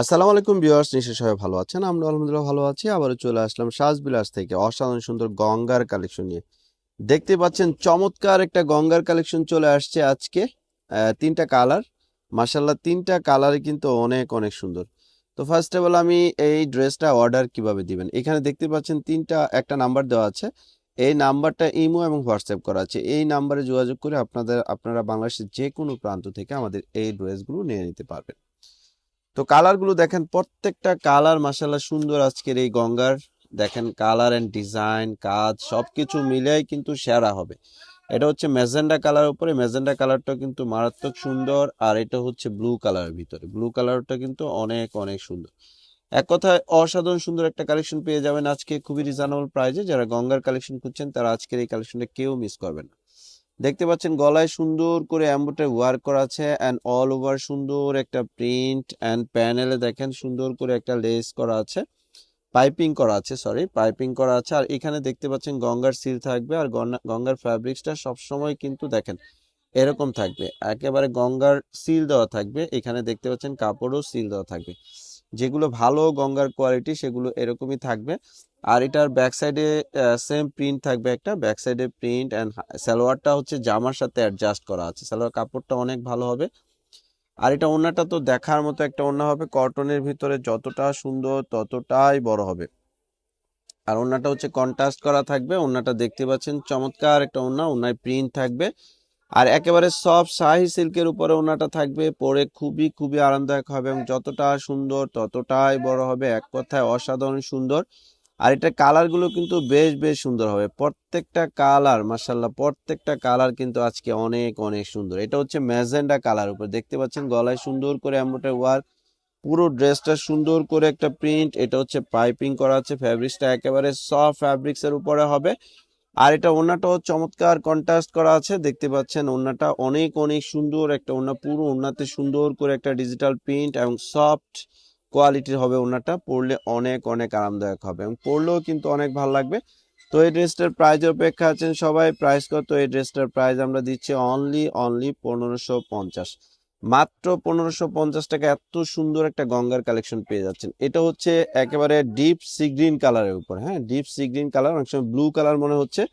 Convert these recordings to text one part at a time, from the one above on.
আসসালামু আলাইকুম ভিউয়ার্স, নিশ্চয়ই সবাই ভালো আছেন। আমরা আলহামদুলিল্লাহ ভালো আছি। আবারও চলে আসলাম সাজবিলাস থেকে অসাধারণ সুন্দর গঙ্গার কালেকশন নিয়ে। দেখতে পাচ্ছেন চমৎকার একটা গঙ্গার কালেকশন চলে আসছে আজকে। তিনটা কালার, মাশাল্লাহ তিনটা কালারই কিন্তু অনেক অনেক সুন্দর। তো ফার্স্ট অফ অল আমি এই ড্রেসটা অর্ডার কিভাবে দিবেন, এখানে দেখতে পাচ্ছেন একটা নাম্বার দেওয়া আছে। এই নাম্বারটা ইমো এবং হোয়াটসঅ্যাপ করা আছে। এই নাম্বারে যোগাযোগ করে আপনারা বাংলাদেশের যে কোনো প্রান্ত থেকে আমাদের এই ড্রেসগুলো নিয়ে নিতে পারবেন। তো কালারগুলো দেখেন, প্রত্যেকটা কালার মাশাআল্লাহ সুন্দর। আজকের এই গঙ্গার দেখেন কালার এন্ড ডিজাইন কাজ সবকিছু মিলেই কিন্তু সেরা হবে। এটা হচ্ছে ম্যাজেন্ডা কালার উপরে, ম্যাজেন্ডা কালারটা কিন্তু মারাত্মক সুন্দর। আর এটা হচ্ছে ব্লু কালারের ভিতরে, ব্লু কালারটা কিন্তু অনেক অনেক সুন্দর। এক কথায় অসাধারণ সুন্দর একটা কালেকশন পেয়ে যাবেন আজকে খুবই রিজনেবল প্রাইসে। যারা গঙ্গার কালেকশন খুঁজছেন তারা আজকের এই কালেকশনটা কেউ মিস করবেন না। দেখতে পাচ্ছেন গলায় সুন্দর করে এমব্রয়ডারি ওয়ার্ক করা আছে এন্ড অল ওভার সুন্দর একটা প্রিন্ট এন্ড প্যানেলে দেখেন সুন্দর করে একটা লেস করা আছে, পাইপিং করা আছে, সরি পাইপিং করা আছে। আর এখানে দেখতে পাচ্ছেন গঙ্গার সিল থাকবে। আর গঙ্গার ফ্যাব্রিক্সটা সবসময় কিন্তু দেখেন এরকম থাকবে, একেবারে গঙ্গার সিল দেওয়া থাকবে। এখানে দেখতে পাচ্ছেন কাপড়ও সিল দেওয়া থাকবে। যেগুলো ভালো গঙ্গার কোয়ালিটি সেগুলো এরকমই থাকবে। আর এটার ব্যাক সাইডে সেম প্রিন্ট থাকবে, একটা ব্যাক সাইডে প্রিন্ট অ্যান্ড সালোয়ারটা হচ্ছে জামার সাথে অ্যাডজাস্ট করা আছে। সালোয়ার কাপড়টা অনেক ভালো হবে। আর এটা ওড়নাটা তো দেখার মতো একটা ওড়না হবে, কটনের ভিতরে যতটা সুন্দর ততটাই বড় হবে। আর ওড়নাটা হচ্ছে কন্ট্রাস্ট করা থাকবে। ওড়নাটা দেখতে পাচ্ছেন চমৎকার একটা ওড়না, ওড়নায় প্রিন্ট থাকবে। আর একেবারে সফট শাহি সিল্কের উপরে ওড়নাটা থাকবে, পরে খুবই খুবই আরামদায়ক হবে এবং যতটা সুন্দর ততটাই বড় হবে। এক কথায় অসাধারণ সুন্দর। আর এটা কালার গুলো কিন্তু বেশ বেশ সুন্দর হবে, প্রত্যেকটা কালার মাশাল্লাহ, প্রত্যেকটা কালার কিন্তু আজকে অনেক অনেক সুন্দর। এটা হচ্ছে ম্যাজেন্ডা কালার উপর, দেখতে পাচ্ছেন গলায় সুন্দর করে এমব্রয়ডারি ওয়ার্ক, পুরো ড্রেসটা সুন্দর করে একটা প্রিন্ট। এটা হচ্ছে পাইপিং করা আছে, ফ্যাব্রিক্সটা একেবারে সফট ফ্যাব্রিক্স এর উপরে হবে। আর এটা ওড়নাটাও চমৎকার কন্ট্রাস্ট করা আছে, দেখতে পাচ্ছেন ওড়নাটা অনেক অনেক সুন্দর একটা ওড়না। পুরো ওড়নাতে সুন্দর করে একটা ডিজিটাল প্রিন্ট এবং সফট কোয়ালিটির হবে। ওড়নাটা পরলে অনেক অনেক আরামদায়ক হবে এবং পরলেও কিন্তু অনেক ভালো লাগবে। তো এই ড্রেসটার প্রাইজের অপেক্ষা আছেন সবাই। প্রাইস কত? এই ড্রেসটার প্রাইস আমরা দিচ্ছি অনলি অনলি 1550, মাত্র 1550 টাকা। এত সুন্দর একটা গঙ্গার কালেকশন পেয়ে যাচ্ছেন। এটা হচ্ছে একেবারে ডিপ সি গ্রিন কালারের উপর, হ্যাঁ ডিপ সি গ্রিন কালার, অনেক সময় ব্লু কালার মনে হচ্ছে,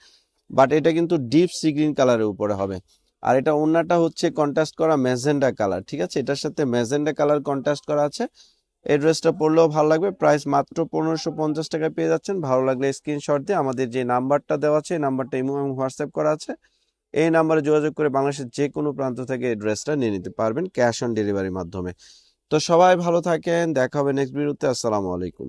বাট এটা কিন্তু ডিপ সি গ্রিন কালারের উপরে হবে। আর এটা ওড়নাটা হচ্ছে কন্ট্রাস্ট করা ম্যাজেন্ডা কালার, ঠিক আছে, এটার সাথে ম্যাজেন্ডা কালার কন্ট্রাস্ট করা আছে। এই ড্রেসটা পরলেও ভালো লাগবে। প্রাইস মাত্র 1550 টাকায় পেয়ে যাচ্ছেন। ভালো লাগলে স্ক্রিনশট দিয়ে আমাদের যে নাম্বারটা দেওয়া আছে, এই নাম্বারটা ইমো এবং হোয়াটসঅ্যাপ করা আছে, এই নাম্বারে যোগাযোগ করে বাংলাদেশের যে কোনো প্রান্ত থেকে এই ড্রেসটা নিয়ে নিতে পারবেন ক্যাশ অন ডেলিভারির মাধ্যমে। তো সবাই ভালো থাকেন, দেখা হবে নেক্সট ভিডিওতে। আসসালামু আলাইকুম।